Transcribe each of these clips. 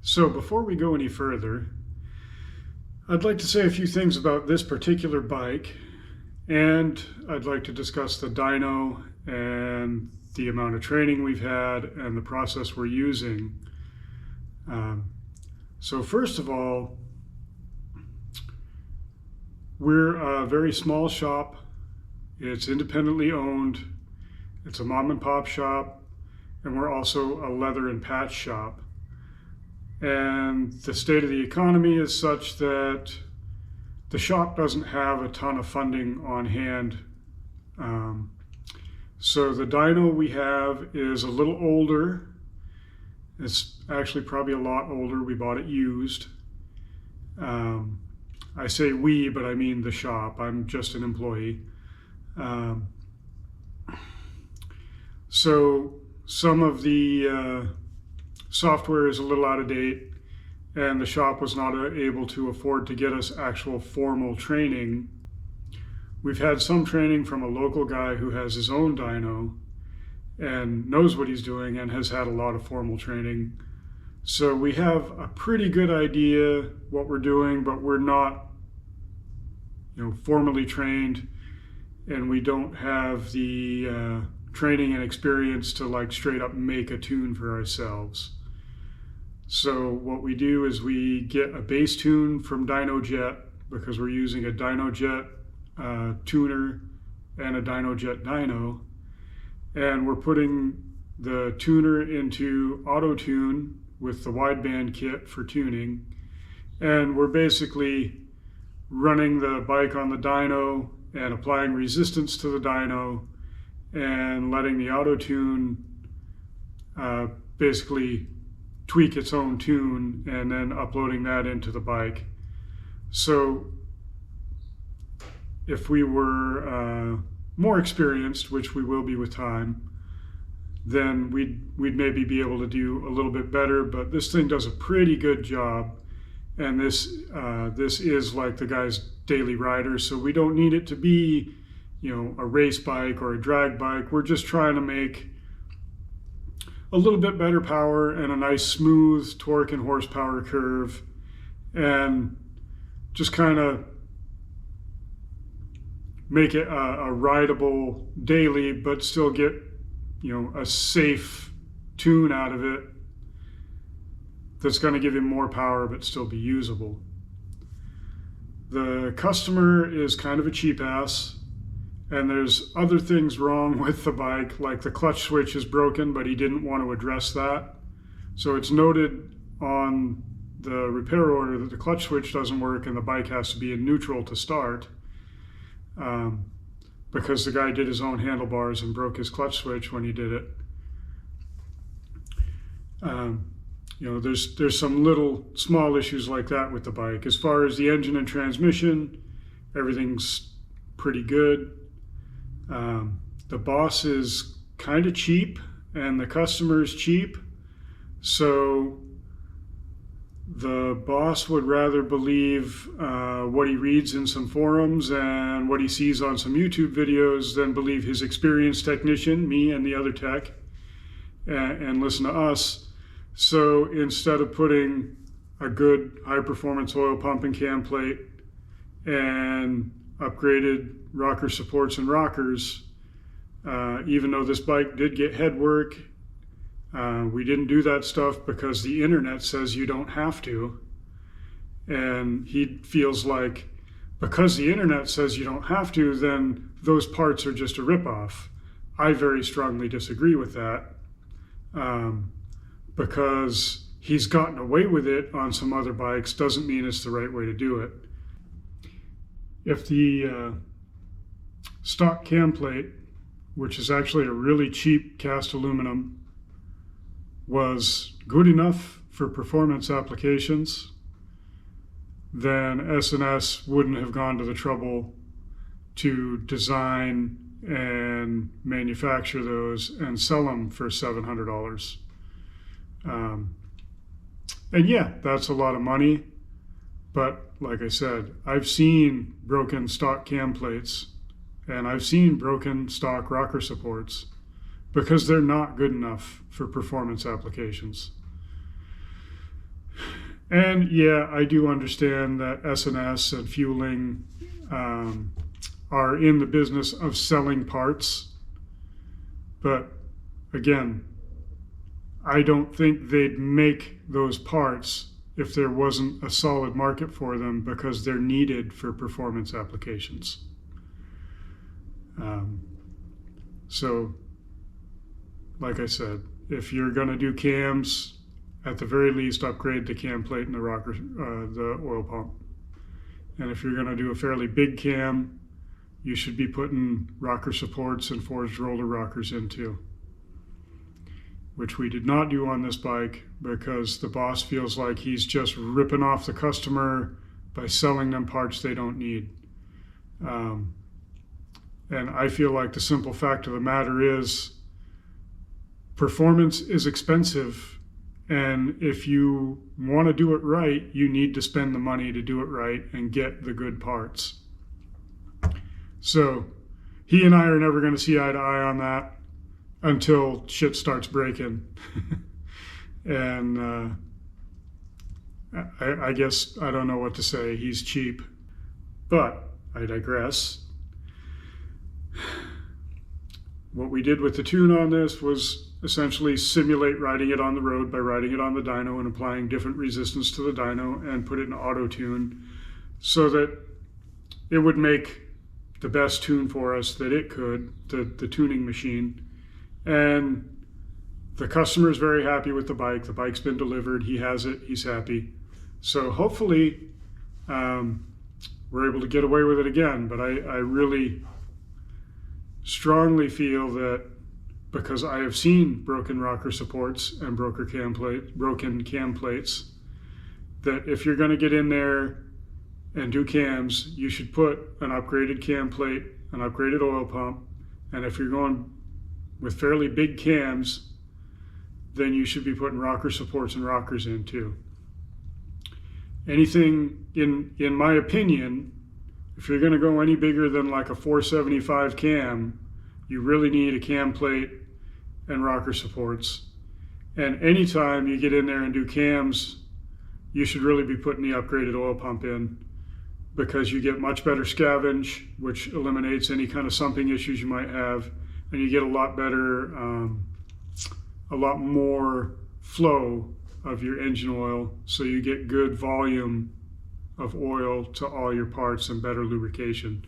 So before we go any further, I'd like to say a few things about this particular bike, and I'd like to discuss the dyno and the amount of training we've had and the process we're using. So first of all, we're a very small shop. It's independently owned. It's a mom and pop shop, and we're also a leather and patch shop. And the state of the economy is such that the shop doesn't have a ton of funding on hand. So the dyno we have is a little older. It's actually probably a lot older. We bought it used. I say we, but I mean the shop. I'm just an employee. So some of the software is a little out of date, and the shop was not able to afford to get us actual formal training. We've had some training from a local guy who has his own dyno and knows what he's doing and has had a lot of formal training. So we have a pretty good idea what we're doing, but we're not, formally trained, and we don't have the training and experience to like straight up make a tune for ourselves. So what we do is we get a bass tune from DynoJet, because we're using a DynoJet tuner and a DynoJet dyno, and we're putting the tuner into auto tune with the wideband kit for tuning, and we're basically running the bike on the dyno and applying resistance to the dyno and letting the auto tune basically tweak its own tune and then uploading that into the bike. So if we were more experienced, which we will be with time, then we'd maybe be able to do a little bit better, but this thing does a pretty good job. And this is like the guy's daily rider, so we don't need it to be, a race bike or a drag bike. We're just trying to make a little bit better power and a nice smooth torque and horsepower curve, and just kind of make it a rideable daily, but still get, a safe tune out of it that's going to give him more power but still be usable. The customer is kind of a cheap ass, and there's other things wrong with the bike, like the clutch switch is broken, but he didn't want to address that. So it's noted on the repair order that the clutch switch doesn't work and the bike has to be in neutral to start, because the guy did his own handlebars and broke his clutch switch when he did it. There's some little small issues like that with the bike. As far as the engine and transmission, everything's pretty good. The boss is kind of cheap and the customer is cheap. So the boss would rather believe what he reads in some forums and what he sees on some YouTube videos than believe his experienced technician, me and the other tech, and listen to us. So instead of putting a good high-performance oil pump and cam plate and upgraded rocker supports and rockers, even though this bike did get head work, we didn't do that stuff because the internet says you don't have to. And he feels like because the internet says you don't have to, then those parts are just a ripoff. I very strongly disagree with that. Because he's gotten away with it on some other bikes doesn't mean it's the right way to do it. If the stock cam plate, which is actually a really cheap cast aluminum, was good enough for performance applications, then S&S wouldn't have gone to the trouble to design and manufacture those and sell them for $700. And yeah, that's a lot of money, but like I said, I've seen broken stock cam plates and I've seen broken stock rocker supports because they're not good enough for performance applications. And yeah, I do understand that S&S and fueling are in the business of selling parts. But again, I don't think they'd make those parts if there wasn't a solid market for them, because they're needed for performance applications. So, like I said, if you're going to do cams, at the very least, upgrade the cam plate and the rocker, the oil pump. And if you're going to do a fairly big cam, you should be putting rocker supports and forged roller rockers into, which we did not do on this bike because the boss feels like he's just ripping off the customer by selling them parts they don't need. And I feel like the simple fact of the matter is performance is expensive. And if you want to do it right, you need to spend the money to do it right and get the good parts. So he and I are never going to see eye to eye on that until shit starts breaking. And I guess I don't know what to say. He's cheap. But I digress. What we did with the tune on this was essentially simulate riding it on the road by riding it on the dyno and applying different resistance to the dyno, and put it in auto tune so that it would make the best tune for us that it could, the tuning machine. And the customer is very happy with the bike. The bike's been delivered. He has it. He's happy. So hopefully we're able to get away with it again. But I really strongly feel that, because I have seen broken rocker supports and broken cam plates, that if you're going to get in there and do cams, you should put an upgraded cam plate, an upgraded oil pump, and if you're going with fairly big cams, then you should be putting rocker supports and rockers in too. Anything, in my opinion, if you're going to go any bigger than like a 475 cam, you really need a cam plate and rocker supports. And anytime you get in there and do cams, you should really be putting the upgraded oil pump in, because you get much better scavenge, which eliminates any kind of sumping issues you might have, and you get a lot better, a lot more flow of your engine oil, so you get good volume of oil to all your parts and better lubrication.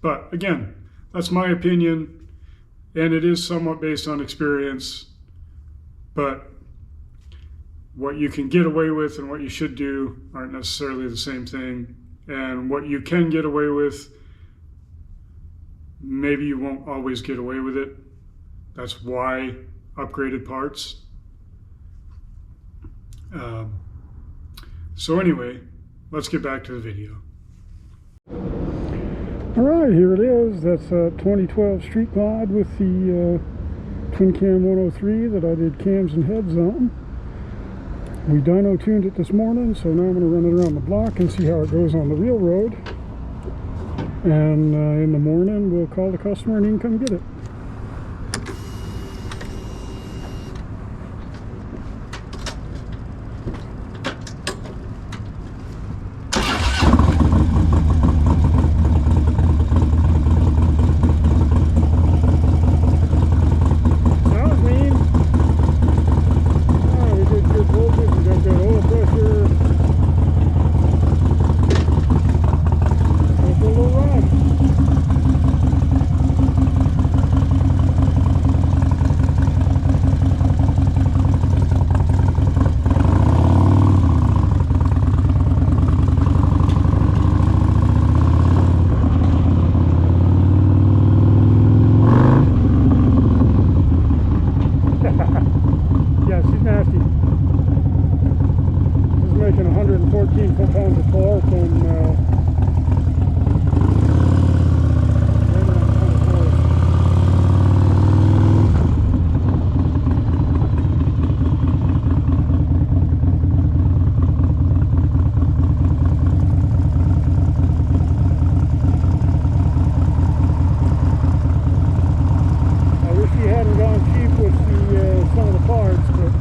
But again, that's my opinion, and it is somewhat based on experience, but what you can get away with and what you should do aren't necessarily the same thing. And what you can get away with, maybe you won't always get away with it. That's why upgraded parts. So anyway, let's get back to the video. All right, here it is. That's a 2012 Streetglide with the twin cam 103 that I did cams and heads on. We dyno tuned it this morning, so now I'm going to run it around the block and see how it goes on the real road. And in the morning, we'll call the customer and he can come get it. Yeah, she's nasty. She's making 114 foot-pounds of torque and I wish she hadn't gone cheap with some of the parts, but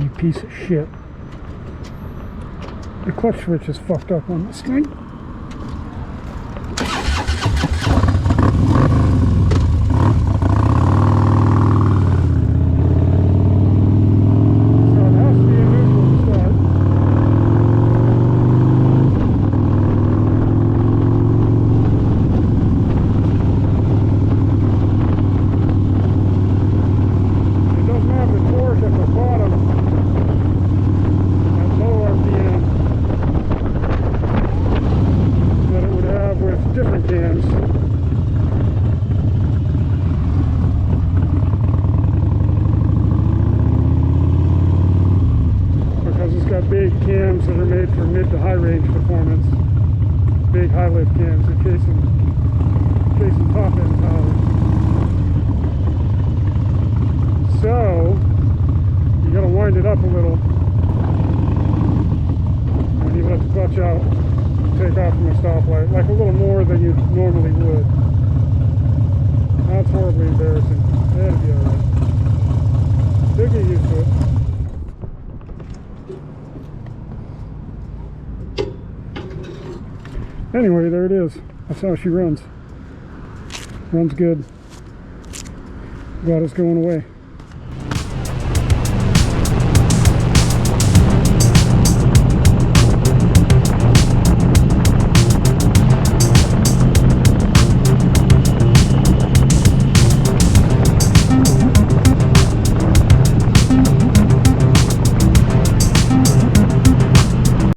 you piece of shit. The clutch switch is fucked up on this thing. So it has to be in neutral to start. It doesn't have the torque at the bottom at low RPM that it would have with different cams. Because it's got big cams that are made for mid to high range performance. Big high lift cams that chasing top end power. So you gotta wind it up a little when you let the clutch out, take off from a stoplight, like a little more than you normally would. That's horribly embarrassing. That'll be alright. You'll get used to it. Anyway, there it is. That's how she runs. Runs good. Glad it's going away.